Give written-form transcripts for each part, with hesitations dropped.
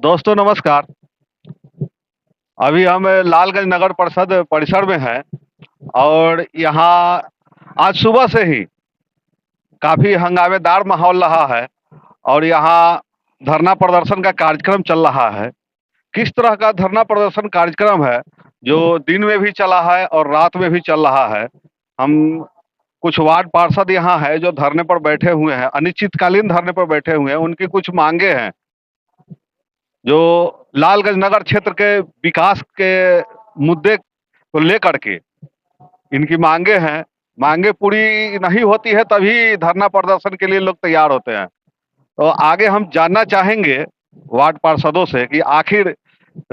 दोस्तों नमस्कार। अभी हम लालगंज नगर परिषद परिसर में हैं और यहाँ आज सुबह से ही काफी हंगामेदार माहौल रहा है और यहाँ धरना प्रदर्शन का कार्यक्रम चल रहा है। किस तरह का धरना प्रदर्शन कार्यक्रम है जो दिन में भी चला है और रात में भी चल रहा है। हम कुछ वार्ड पार्षद यहाँ है जो धरने पर बैठे हुए हैं, अनिश्चितकालीन धरने पर बैठे हुए हैं। उनकी कुछ मांगे हैं जो लालगंज नगर क्षेत्र के विकास के मुद्दे को लेकर के इनकी मांगे हैं। मांगे पूरी नहीं होती है तभी धरना प्रदर्शन के लिए लोग तैयार होते हैं। तो आगे हम जानना चाहेंगे वार्ड पार्षदों से कि आखिर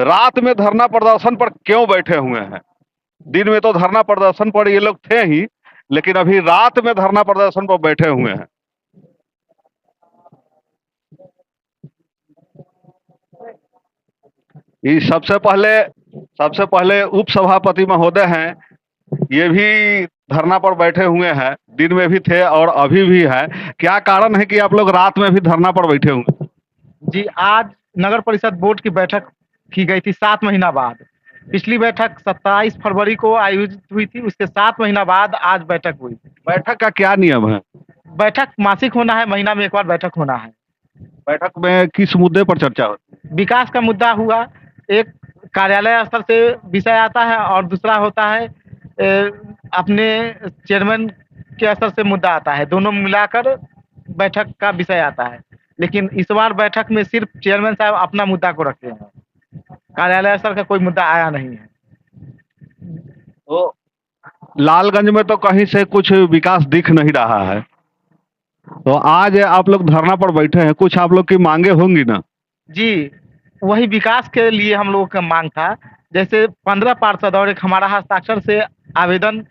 रात में धरना प्रदर्शन पर क्यों बैठे हुए हैं। दिन में तो धरना प्रदर्शन पर ये लोग थे ही, लेकिन अभी रात में धरना प्रदर्शन पर बैठे हुए हैं। ये सबसे पहले उप सभापति महोदय हैं, ये भी धरना पर बैठे हुए हैं। दिन में भी थे और अभी भी है। क्या कारण है कि आप लोग रात में भी धरना पर बैठे हुए हैं? जी, आज नगर परिषद बोर्ड की बैठक की गई थी 7 महीना बाद। पिछली बैठक 27 फरवरी को आयोजित हुई थी, उसके 7 महीना बाद आज बैठक हुई। बैठक का क्या नियम है? बैठक मासिक होना है, महीना में एक बार बैठक होना है। बैठक में किस मुद्दे पर चर्चा होती है? विकास का मुद्दा हुआ, एक कार्यालय स्तर से विषय आता है और दूसरा होता है अपने चेयरमैन के स्तर से मुद्दा आता है। दोनों मिलाकर बैठक का विषय आता है, लेकिन इस बार बैठक में सिर्फ चेयरमैन साहब अपना मुद्दा को रखे हैं, कार्यालय स्तर का कोई मुद्दा आया नहीं है। तो लालगंज में तो कहीं से कुछ विकास दिख नहीं रहा है, तो आज आप लोग धरना पर बैठे हैं, कुछ आप लोग की मांगे होंगी ना? जी, वही विकास के लिए हम लोगों का मांग था। जैसे 15 पार्षद और एक हमारा हस्ताक्षर से आवेदन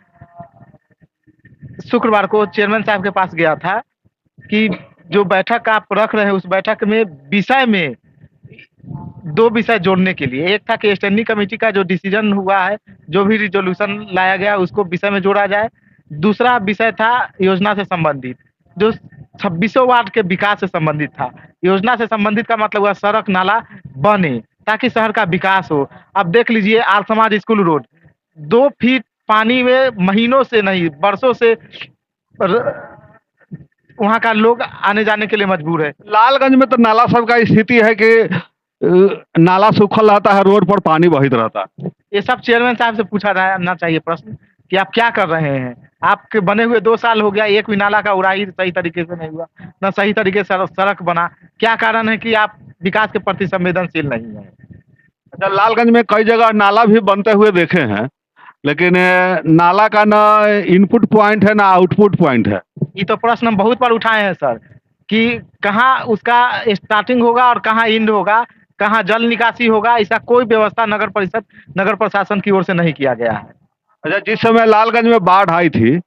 शुक्रवार को चेयरमैन साहब के पास गया था कि जो बैठक आप रख रहे हैं उस बैठक में विषय में 2 विषय जोड़ने के लिए। एक था कि स्टैंडिंग कमेटी का जो डिसीजन हुआ है, जो भी रिजोल्यूशन लाया गया उसको विषय में जोड़ा जाए। दूसरा विषय था योजना से संबंधित, जो 26 वार्ड के विकास से संबंधित था। योजना से संबंधित का मतलब हुआ सड़क नाला बने ताकि शहर का विकास हो। अब देख लीजिए आल समाज स्कूल रोड 2 फीट पानी में महीनों से नहीं वर्षों से वहाँ का लोग आने जाने के लिए मजबूर है। लालगंज में तो नाला सब का स्थिति है कि नाला सूखल रहता है, रोड पर पानी बहित रहता है। ये सब चेयरमैन साहब से पूछा जाना चाहिए प्रश्न कि आप क्या कर रहे हैं। आपके बने हुए 2 साल हो गया, एक भी नाला का उड़ाई सही तरीके से नहीं हुआ, न सही तरीके से सड़क बना। क्या कारण है कि आप विकास के प्रति संवेदनशील नहीं है। अच्छा, लालगंज में कई जगह नाला भी बनते हुए देखे हैं, लेकिन नाला का ना इनपुट पॉइंट है ना आउटपुट पॉइंट है। ये तो प्रश्न हम बहुत बार उठाए हैं सर कि कहाँ उसका स्टार्टिंग होगा और कहाँ एंड होगा, कहाँ जल निकासी होगा। ऐसा कोई व्यवस्था नगर परिषद नगर प्रशासन की ओर से नहीं किया गया है। अच्छा, जिस समय लालगंज में बाढ़ आई थी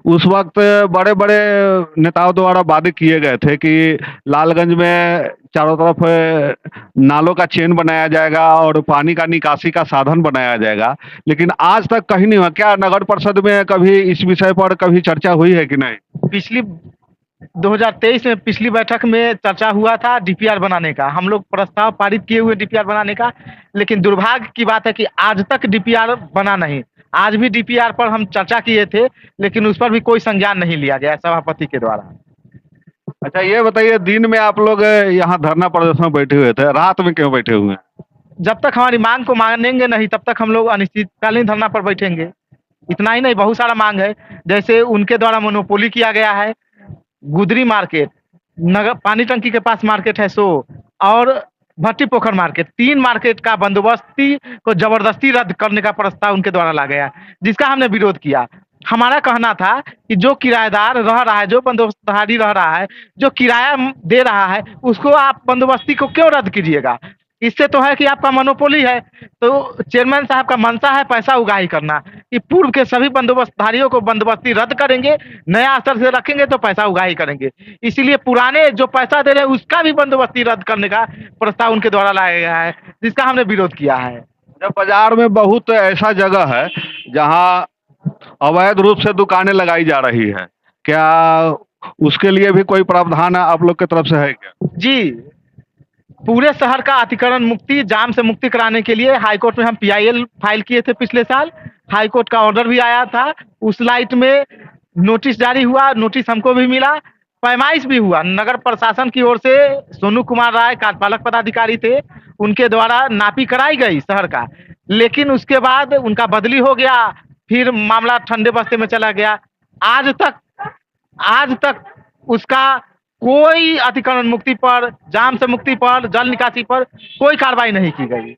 उस वक्त बड़े बड़े नेताओं द्वारा वादे किए गए थे कि लालगंज में चारों तरफ नालों का चेन बनाया जाएगा और पानी का निकासी का साधन बनाया जाएगा, लेकिन आज तक कहीं नहीं हुआ। क्या नगर परिषद में कभी इस विषय पर कभी चर्चा हुई है कि नहीं? पिछली 2023 में पिछली बैठक में चर्चा हुआ था डीपीआर बनाने का। हम लोग प्रस्ताव पारित किए हुए डीपीआर बनाने का, लेकिन दुर्भाग्य की बात है कि आज तक डीपीआर बना नहीं। आज भी डीपीआर पर हम चर्चा किए थे, लेकिन उस पर भी कोई संज्ञान नहीं लिया गया सभापति के द्वारा। अच्छा, ये बताइए, दिन में आप लोग यहाँ धरना प्रदर्शन में बैठे हुए थे, रात में क्यों बैठे हुए हैं? जब तक हमारी मांग को मानेंगे नहीं तब तक हम लोग अनिश्चितकालीन धरना पर बैठेंगे। इतना ही नहीं, बहुत सारा मांग है। जैसे उनके द्वारा मोनोपोली किया गया है, गुदरी मार्केट, नगर पानी टंकी के पास मार्केट है सो, और भट्टी पोखर मार्केट, 3 मार्केट का बंदोबस्ती को जबरदस्ती रद्द करने का प्रस्ताव उनके द्वारा लाया गया, जिसका हमने विरोध किया। हमारा कहना था कि जो किराएदार रह रहा है, जो बंदोबस्तधारी रह रहा है, जो किराया दे रहा है, उसको आप बंदोबस्ती को क्यों रद्द कीजिएगा। इससे तो है कि आपका मोनोपोली है। तो चेयरमैन साहब का मंशा है पैसा उगाही करना, कि पूर्व के सभी बंदोबस्तधारियों को बंदोबस्ती रद्द करेंगे, नया स्तर से रखेंगे तो पैसा उगाही करेंगे। इसीलिए पुराने जो पैसा दे रहे हैं उसका भी बंदोबस्ती रद्द करने का प्रस्ताव उनके द्वारा लाया गया है, जिसका हमने विरोध किया है। जब बाजार में बहुत ऐसा जगह है जहाँ अवैध रूप से दुकानें लगाई जा रही है, क्या उसके लिए भी कोई प्रावधान आप लोग की तरफ से है क्या? जी, पूरे शहर का अतिक्रमण मुक्ति, जाम से मुक्ति कराने के लिए हाईकोर्ट में हम पीआईएल फाइल किए थे पिछले साल। हाईकोर्ट का ऑर्डर भी आया था। उस लाइट में नोटिस जारी हुआ, नोटिस हमको भी मिला, पैमाइश भी हुआ। नगर प्रशासन की ओर से सोनू कुमार राय कार्यपालक पदाधिकारी थे, उनके द्वारा नापी कराई गई शहर का। लेकिन उसके बाद उनका बदली हो गया, फिर मामला ठंडे बस्ते में चला गया। आज तक आज तक उसका कोई अतिक्रमण मुक्ति पर, जाम से मुक्ति पर, जल निकासी पर कोई कार्रवाई नहीं की गई।